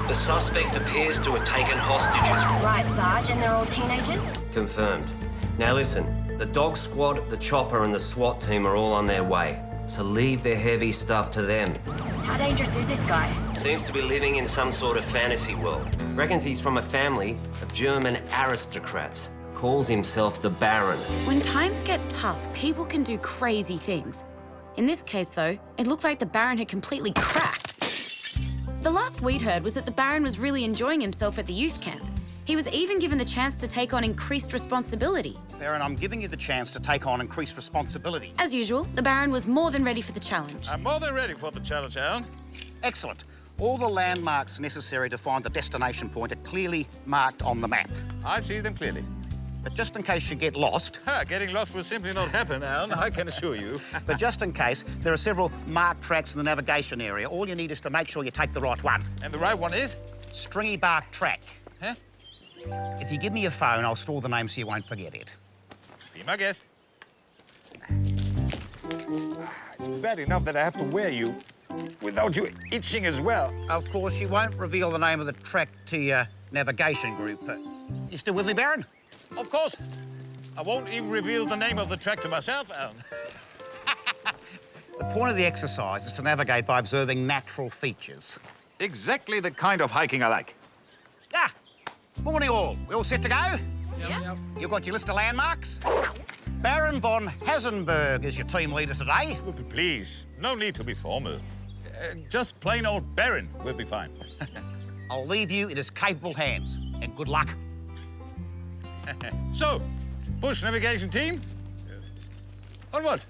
The suspect appears to have taken hostages. Right, Sarge, and they're all teenagers? Confirmed. Now listen, the dog squad, the chopper and the SWAT team are all on their way. So leave their heavy stuff to them. How dangerous is this guy? Seems to be living in some sort of fantasy world. Reckons he's from a family of German aristocrats. Calls himself the Baron. When times get tough, people can do crazy things. In this case, though, it looked like the Baron had completely cracked. The last we'd heard was that the Baron was really enjoying himself at the youth camp. He was even given the chance to take on increased responsibility. Baron, I'm giving you the chance to take on increased responsibility. As usual, the Baron was more than ready for the challenge. I'm more than ready for the challenge, Alan. Excellent. All the landmarks necessary to find the destination point are clearly marked on the map. I see them clearly. But just in case you get lost... Getting lost will simply not happen, Alan, I can assure you. But just in case, there are several marked tracks in the navigation area. All you need is to make sure you take the right one. And the right one is? Stringy Bark Track. Huh? If you give me your phone, I'll store the name so you won't forget it. Be my guest. It's bad enough that I have to wear you without you itching as well. Of course, you won't reveal the name of the track to your navigation group. You still with me, Baron? Of course. I won't even reveal the name of the track to myself, Alan. The point of the exercise is to navigate by observing natural features. Exactly the kind of hiking I like. Ah! Morning, all. We all set to go? Yep. You got your list of landmarks? Baron von Hasenberg is your team leader today. Please, no need to be formal. Just plain old Baron will be fine. I'll leave you in his capable hands, and good luck. So, bush navigation team, on what?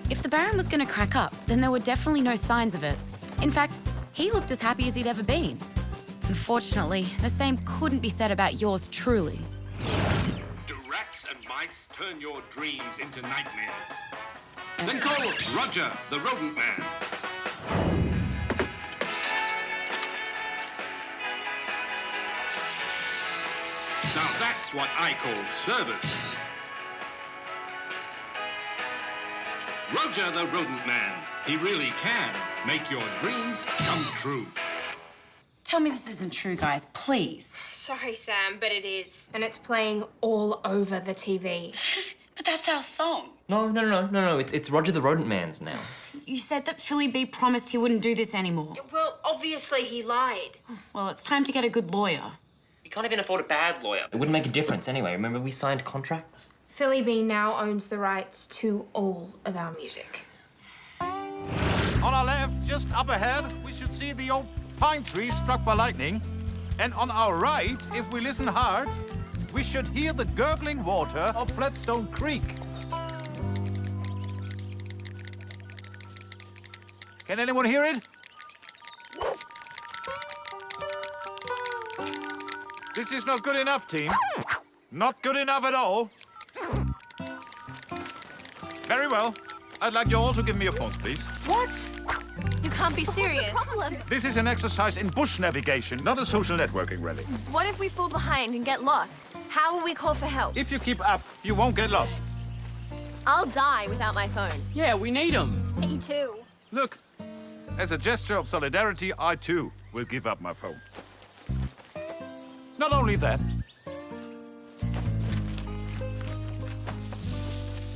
If the Baron was going to crack up, then there were definitely no signs of it. In fact, he looked as happy as he'd ever been. Unfortunately, the same couldn't be said about yours truly. Do rats and mice turn your dreams into nightmares? Then call Roger, the rodent man. Now that's what I call service. Roger, the rodent man. He really can make your dreams come true. Tell me this isn't true, guys, please. Sorry, Sam, but it is. And it's playing all over the TV. But that's our song. No. It's Roger the Rodent Man's now. You said that Philly B promised he wouldn't do this anymore. Well, obviously he lied. Well, it's time to get a good lawyer. You can't even afford a bad lawyer. It wouldn't make a difference anyway. Remember, we signed contracts? Philly B now owns the rights to all of our music. On our left, just up ahead, we should see the old pine tree struck by lightning. And on our right, if we listen hard, we should hear the gurgling water of Flatstone Creek. Can anyone hear it? This is not good enough, team. Not good enough at all. Very well. I'd like you all to give me your phones, please. What? You can't be serious. What's the problem? This is an exercise in bush navigation, not a social networking rally. What if we fall behind and get lost? How will we call for help? If you keep up, you won't get lost. I'll die without my phone. Yeah, we need them. Me too. Look, as a gesture of solidarity, I too will give up my phone. Not only that,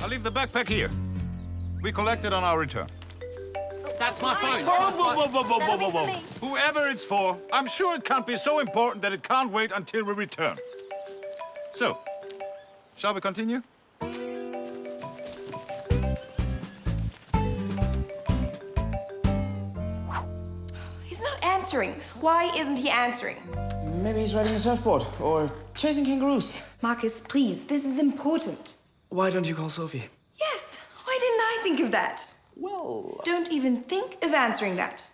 I'll leave the backpack here. We collect it on our return. That's my phone. Whoa. Whoever it's for, I'm sure it can't be so important that it can't wait until we return. So, shall we continue? He's not answering. Why isn't he answering? Maybe he's riding a surfboard or chasing kangaroos. Marcus, please, this is important. Why don't you call Sophie? Yes, why didn't I think of that? Well... Don't even think of answering that.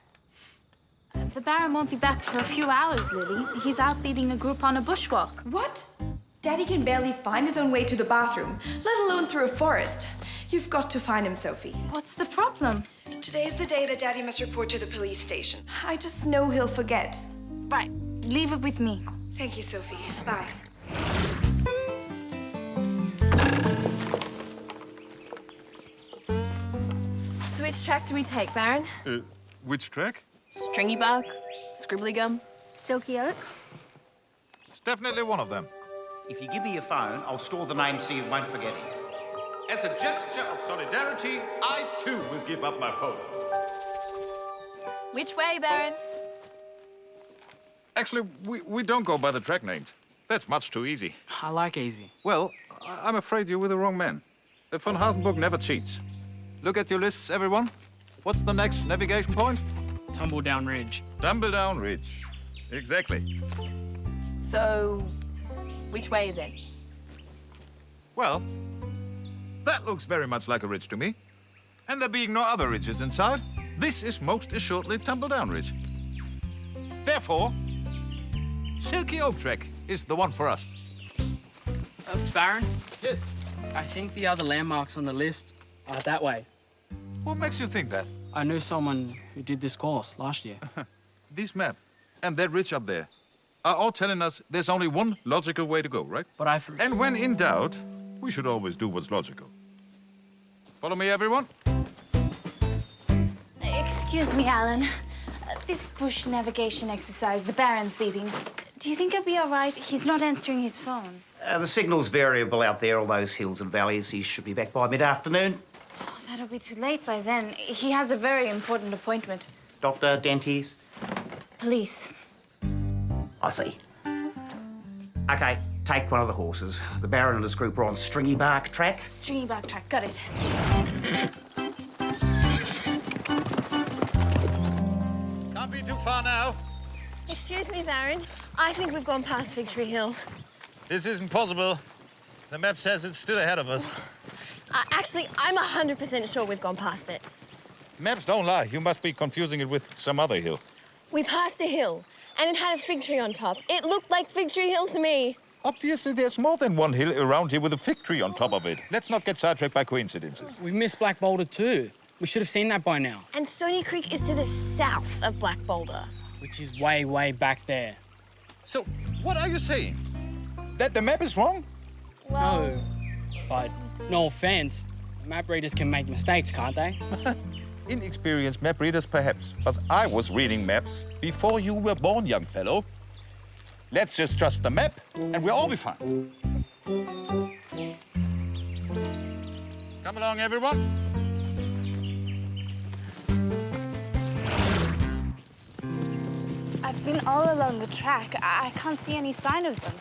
The Baron won't be back for a few hours, Lily. He's out leading a group on a bushwalk. What? Daddy can barely find his own way to the bathroom, let alone through a forest. You've got to find him, Sophie. What's the problem? Today is the day that Daddy must report to the police station. I just know he'll forget. Right. Leave it with me. Thank you, Sophie. Bye. So which track do we take, Baron? Which track? Stringy Bark? Scribbly gum? Silky oak? It's definitely one of them. If you give me your phone, I'll store the name so you won't forget it. As a gesture of solidarity, I too will give up my phone. Which way, Baron? Actually, we don't go by the track names. That's much too easy. I like easy. Well, I'm afraid you're with the wrong man. Von Hasenburg never cheats. Look at your lists, everyone. What's the next navigation point? Tumble Down Ridge. Tumble Down Ridge. Exactly. So, which way is it? Well, that looks very much like a ridge to me. And there being no other ridges in sight, this is most assuredly Tumble Down Ridge. Therefore, Silky Oak Track is the one for us. Baron? Yes? I think the other landmarks on the list are that way. What makes you think that? I knew someone who did this course last year. This map and that ridge up there are all telling us there's only one logical way to go, right? But And when in doubt, we should always do what's logical. Follow me, everyone. Excuse me, Alan. This bush navigation exercise the Baron's leading, do you think he'll be all right? He's not answering his phone. The signal's variable out there, all those hills and valleys. He should be back by mid-afternoon. Oh, that'll be too late by then. He has a very important appointment. Doctor, dentist. Police. I see. OK, take one of the horses. The Baron and his group are on Stringy Bark Track. Stringy Bark Track, got it. Can't be too far now. Excuse me, Baron. I think we've gone past Victory Hill. This isn't possible. The map says it's still ahead of us. Actually, I'm 100% sure we've gone past it. Maps don't lie. You must be confusing it with some other hill. We passed a hill, and it had a fig tree on top. It looked like Victory Hill to me. Obviously, there's more than one hill around here with a fig tree on top of it. Let's not get sidetracked by coincidences. We missed Black Boulder too. We should have seen that by now. And Stony Creek is to the south of Black Boulder. Which is way, way back there. So, what are you saying? That the map is wrong? No, but no offense, map readers can make mistakes, can't they? Inexperienced map readers, perhaps. But I was reading maps before you were born, young fellow. Let's just trust the map, and we'll all be fine. Come along, everyone. I've been all along the track. I can't see any sign of them.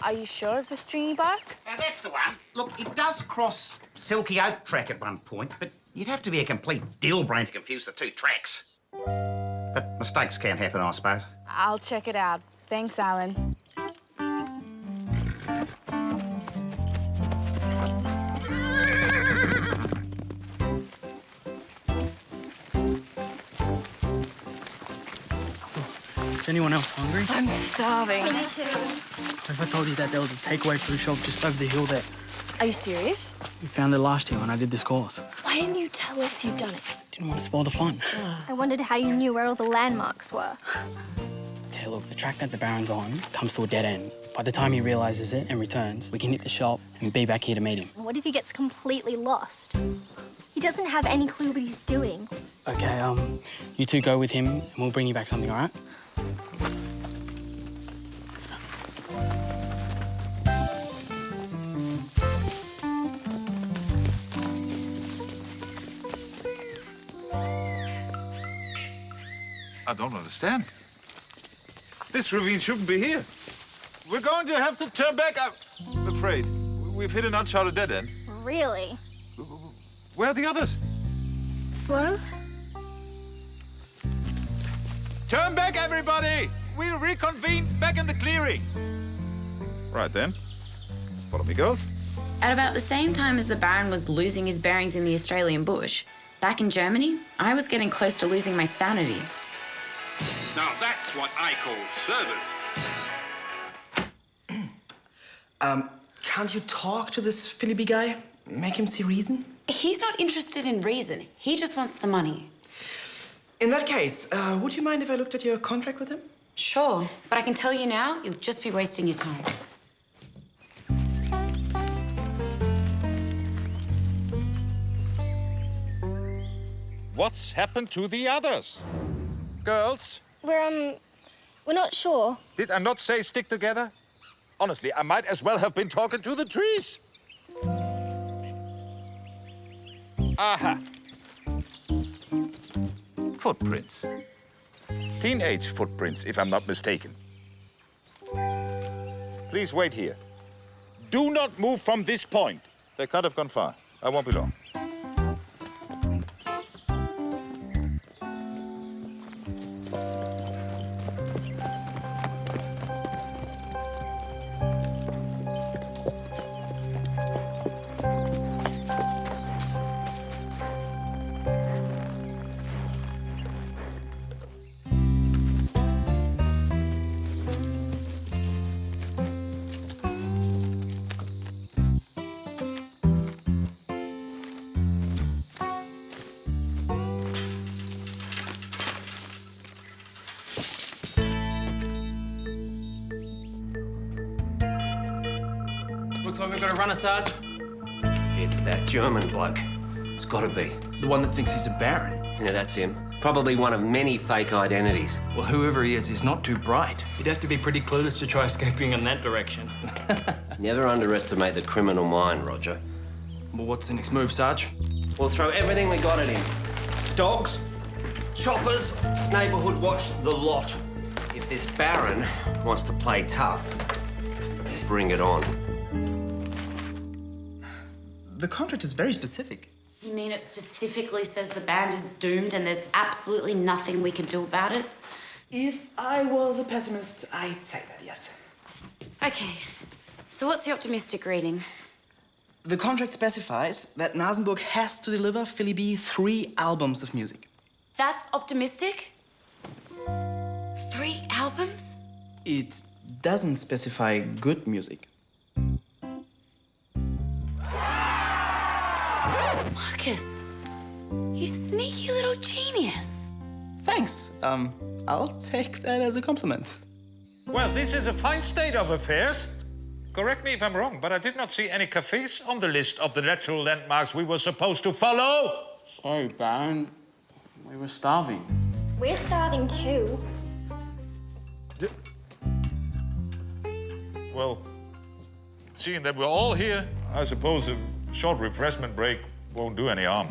Are you sure it was Stringy Bark? Now, that's the one. Look, it does cross Silky Oak Track at one point, but you'd have to be a complete dill-brain to confuse the two tracks. But mistakes can happen, I suppose. I'll check it out. Thanks, Alan. Is anyone else hungry? I'm starving. Me too. What if I told you that there was a takeaway food shop just over the hill there? Are you serious? We found it last year when I did this course. Why didn't you tell us you'd done it? Didn't want to spoil the fun. I wondered how you knew where all the landmarks were. Okay, look, the track that the Baron's on comes to a dead end. By the time he realizes it and returns, we can hit the shop and be back here to meet him. What if he gets completely lost? He doesn't have any clue what he's doing. Okay, you two go with him and we'll bring you back something, all right? Let's go. I don't understand. This ravine shouldn't be here. We're going to have to turn back. I'm afraid. We've hit an uncharted dead end. Really? Where are the others? Slow? Turn back, everybody! We'll reconvene back in the clearing. Right then. Follow me, girls. At about the same time as the Baron was losing his bearings in the Australian bush, back in Germany, I was getting close to losing my sanity. Now that's what I call service. Can't you talk to this Philippi guy? Make him see reason? He's not interested in reason. He just wants the money. In that case, would you mind if I looked at your contract with him? Sure, but I can tell you now, you'll just be wasting your time. What's happened to the others? Girls, We're, We're not sure. Did I not say stick together? Honestly, I might as well have been talking to the trees. Aha. Footprints. Teenage footprints, if I'm not mistaken. Please wait here. Do not move from this point. They can't have gone far. I won't be long. Looks like we've got a runner, Sarge. It's that German bloke. It's gotta be. The one that thinks he's a baron. Yeah, that's him. Probably one of many fake identities. Well, whoever he is not too bright. You'd have to be pretty clueless to try escaping in that direction. Never underestimate the criminal mind, Roger. Well, what's the next move, Sarge? We'll throw everything we got at him. Dogs, choppers, neighbourhood watch, the lot. If this baron wants to play tough, bring it on. The contract is very specific. You mean it specifically says the band is doomed and there's absolutely nothing we can do about it? If I was a pessimist, I'd say that, yes. Okay, so what's the optimistic reading? The contract specifies that Nasenburg has to deliver Philly B 3 albums of music. That's optimistic? 3 albums? It doesn't specify good music. Marcus, you sneaky little genius. Thanks. I'll take that as a compliment. Well, this is a fine state of affairs. Correct me if I'm wrong, but I did not see any cafes on the list of the natural landmarks we were supposed to follow. Sorry, Baron. We were starving. We're starving too. Well, seeing that we're all here, I suppose a short refreshment break won't do any harm.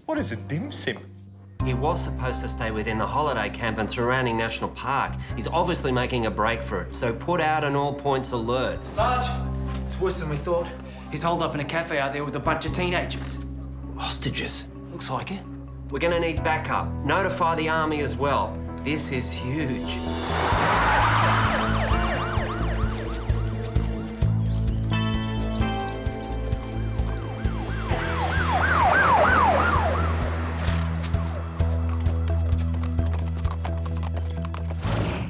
What is a dim sim? He was supposed to stay within the holiday camp and surrounding national park. He's obviously making a break for it, so put out an all points alert. Sarge, it's worse than we thought. He's holed up in a cafe out there with a bunch of teenagers. Hostages. Looks like it. We're gonna need backup. Notify the army as well. This is huge.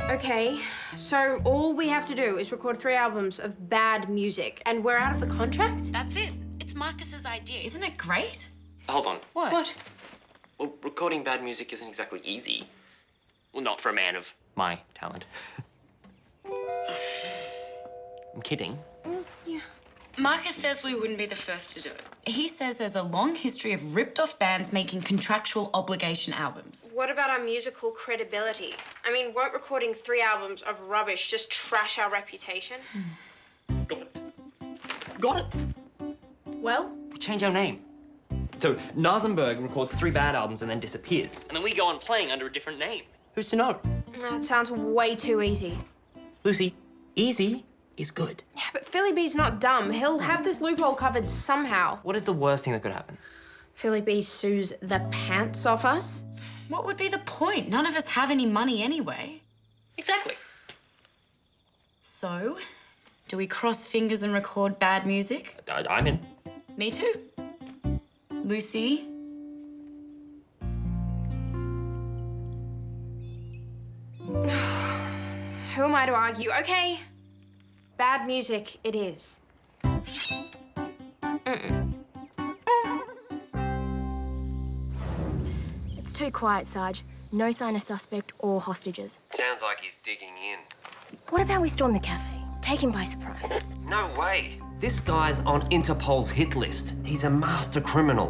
Okay, so all we have to do is record 3 albums of bad music, and we're out of the contract? That's it. It's Marcus's idea. Isn't it great? Hold on. What? Well, recording bad music isn't exactly easy. Well, not for a man of my talent. I'm kidding. Yeah. Marcus says we wouldn't be the first to do it. He says there's a long history of ripped-off bands making contractual obligation albums. What about our musical credibility? I mean, won't recording 3 albums of rubbish just trash our reputation? Got it. Well? We change our name. So Nasenburg records 3 bad albums and then disappears. And then we go on playing under a different name. Who's to know? That sounds way too easy. Lucy, easy is good. Yeah, but Philly B's not dumb. He'll have this loophole covered somehow. What is the worst thing that could happen? Philly B sues the pants off us? What would be the point? None of us have any money anyway. Exactly. So, do we cross fingers and record bad music? I'm in. Me too. Lucy? Who am I to argue? Okay, bad music it is. It's too quiet, Sarge. No sign of suspect or hostages. Sounds like he's digging in. What about we storm the cafe? Take him by surprise. No way. This guy's on Interpol's hit list. He's a master criminal.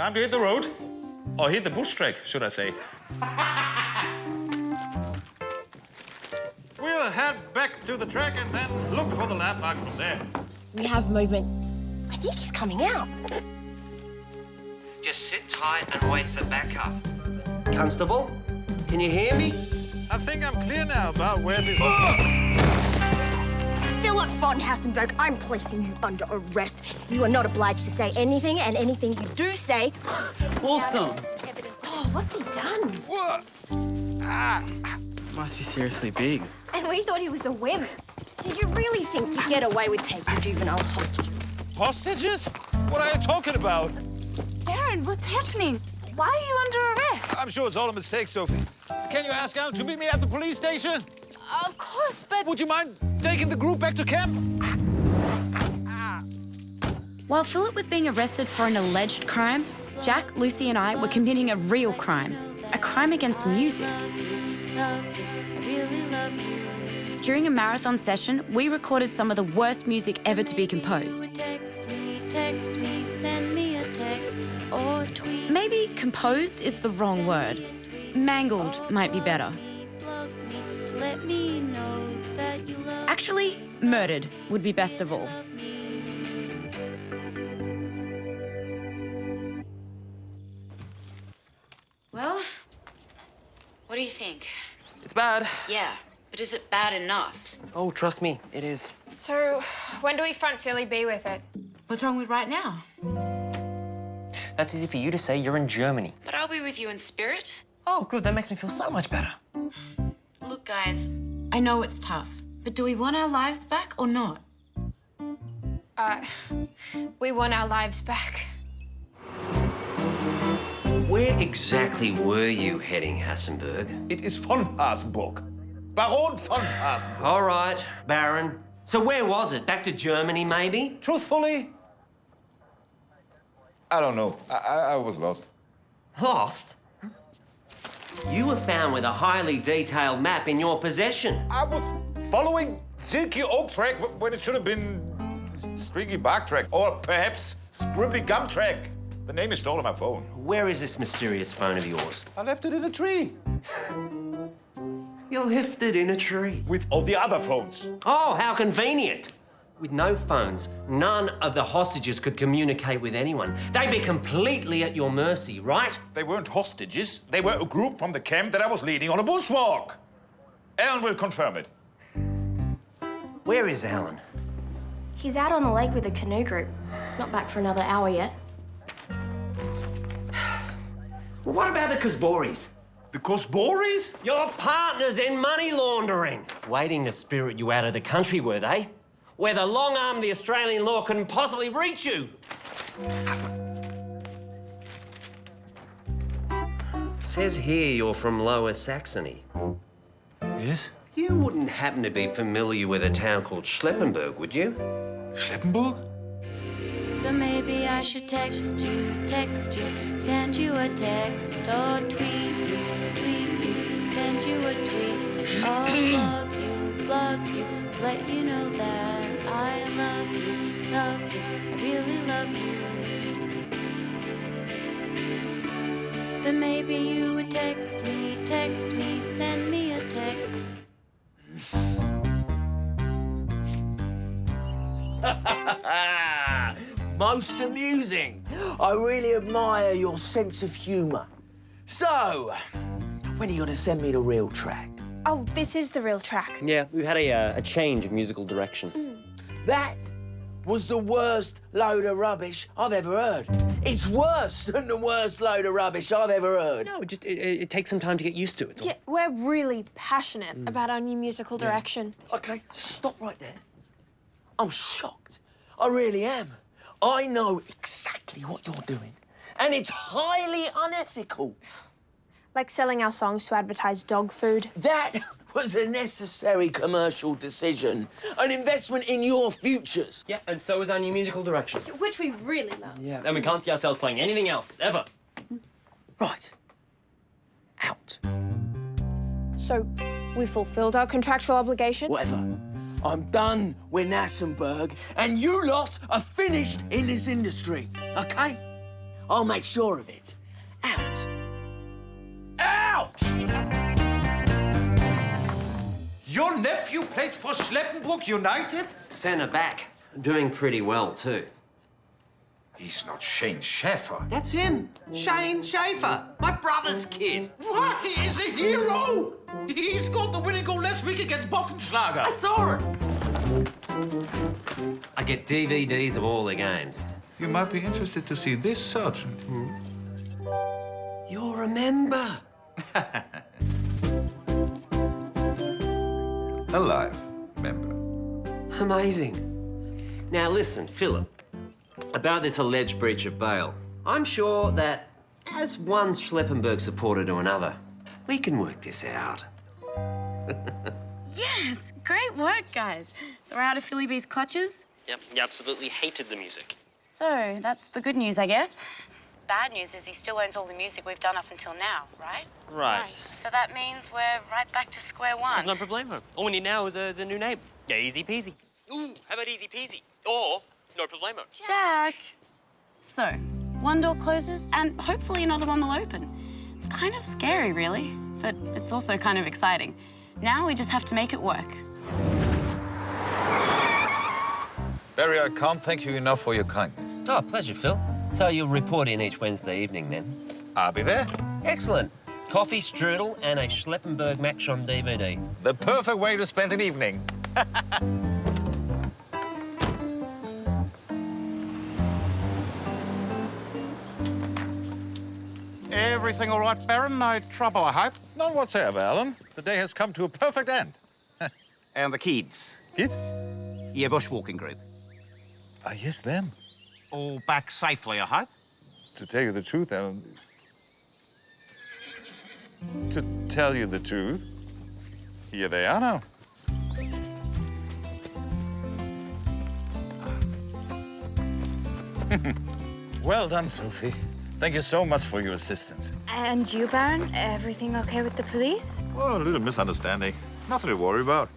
Time to hit the road. Or hit the bush track, should I say. We'll head back to the track and then look for the landmark from there. We have movement. I think he's coming out. Just sit tight and wait for backup. Constable, can you hear me? I think I'm clear now about where this... Philip von Hassenberg, I'm placing you under arrest. You are not obliged to say anything, and anything you do say... Awesome. Oh, what's he done? What? Must be seriously big. And we thought he was a whim. Did you really think you'd get away with taking juvenile hostages? Hostages? What are you talking about? Baron, what's happening? Why are you under arrest? I'm sure it's all a mistake, Sophie. Can you ask Alan to meet me at the police station? Of course, but... Would you mind taking the group back to camp? While Philip was being arrested for an alleged crime, Jack, Lucy and I were committing a real crime. A crime against music. During a marathon session, we recorded some of the worst music ever to be composed. Maybe composed is the wrong word. Mangled might be better. Actually, murdered would be best of all. Well, what do you think? It's bad. Yeah, but is it bad enough? Oh, trust me, it is. So, when do we front Philly B with it? What's wrong with right now? That's easy for you to say. You're in Germany. But I'll be with you in spirit. Oh, good. That makes me feel so much better. Look, guys, I know it's tough, but do we want our lives back or not? We want our lives back. Where exactly were you heading, Hassenberg? It is von Hasenburg. Baron von Hasenburg. All right, Baron. So where was it? Back to Germany, maybe? Truthfully, I don't know. I was lost. Lost? You were found with a highly detailed map in your possession. I was following Silky Oak Track when it should have been Streaky Bark Track, or perhaps Scribbly Gum Track. The name is stolen on my phone. Where is this mysterious phone of yours? I left it in a tree. You left it in a tree? With all the other phones. Oh, how convenient. With no phones, none of the hostages could communicate with anyone. They'd be completely at your mercy, right? They weren't hostages. They were a group from the camp that I was leading on a bushwalk. Alan will confirm it. Where is Alan? He's out on the lake with a canoe group. Not back for another hour yet. Well, what about the Kosboris? The Kosboris? Your partners in money laundering. Waiting to spirit you out of the country, were they? Where the long arm of the Australian law couldn't possibly reach you. Says here you're from Lower Saxony. Yes? You wouldn't happen to be familiar with a town called Schleppenberg, would you? Schleppenberg? So maybe I should text you, send you a text, or tweet you, send you a tweet, or blog you, to let you know that I love you, I really love you. Then maybe you would text me, send me a text. Most amusing. I really admire your sense of humour. So, when are you going to send me the real track? Oh, this is the real track. Yeah, we had a change of musical direction. That was the worst load of rubbish I've ever heard. It's worse than the worst load of rubbish I've ever heard. No, it takes some time to get used to it. Yeah, we're really passionate about our new musical direction. OK, stop right there. I'm shocked. I really am. I know exactly what you're doing, and it's highly unethical. Like selling our songs to advertise dog food. That was a necessary commercial decision, an investment in your futures. Yeah, and so is our new musical direction. Which we really love. Yeah, and we can't see ourselves playing anything else, ever. Right. Out. So, we fulfilled our contractual obligation? Whatever. I'm done with Nassenberg, and you lot are finished in this industry, OK? I'll make sure of it. Out. Out! Your nephew plays for Schleppenbrook United? Centre back. Doing pretty well, too. He's not Shane Schaefer. That's him. Shane Schaefer. My brother's kid. What? He is a hero! He scored the winning goal last week against Boffenschlager. I saw it. I get DVDs of all the games. You might be interested to see this, Sergeant. You're a member. A life member. Amazing. Now listen, Philip, about this alleged breach of bail. I'm sure that as one Schleppenberg supporter to another, we can work this out. Yes, great work, guys. So we're out of Philly B's clutches? Yep, you absolutely hated the music. So that's the good news, I guess. Bad news is he still owns all the music we've done up until now, right? Right. So that means we're right back to square one. There's no problemo. All we need now is a new name. Yeah, easy peasy. Ooh, how about easy peasy? Or no problemo. Jack! So, one door closes and hopefully another one will open. It's kind of scary, really, but it's also kind of exciting. Now we just have to make it work. Barry, I can't thank you enough for your kindness. Oh, pleasure, Phil. So you'll report in each Wednesday evening, then? I'll be there. Excellent. Coffee, strudel, and a Schleppenberg match on DVD. The perfect way to spend an evening. Everything all right, Baron? No trouble, I hope? None whatsoever, Alan. The day has come to a perfect end. And the kids? Kids? Your bushwalking group? Ah, yes, them. All back safely, I hope? To tell you the truth, Alan... To tell you the truth, here they are now. Well done, Sophie. Thank you so much for your assistance. And you, Baron? Everything okay with the police? Oh, a little misunderstanding. Nothing to worry about.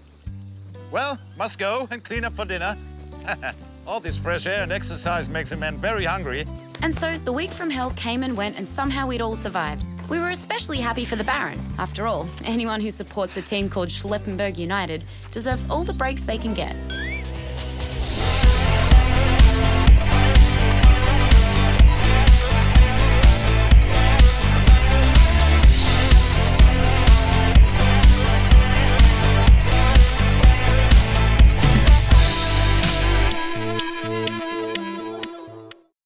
Well, must go and clean up for dinner. All this fresh air and exercise makes a man very hungry. And so the week from hell came and went, and somehow we'd all survived. We were especially happy for the Baron. After all, anyone who supports a team called Schleppenberg United deserves all the breaks they can get.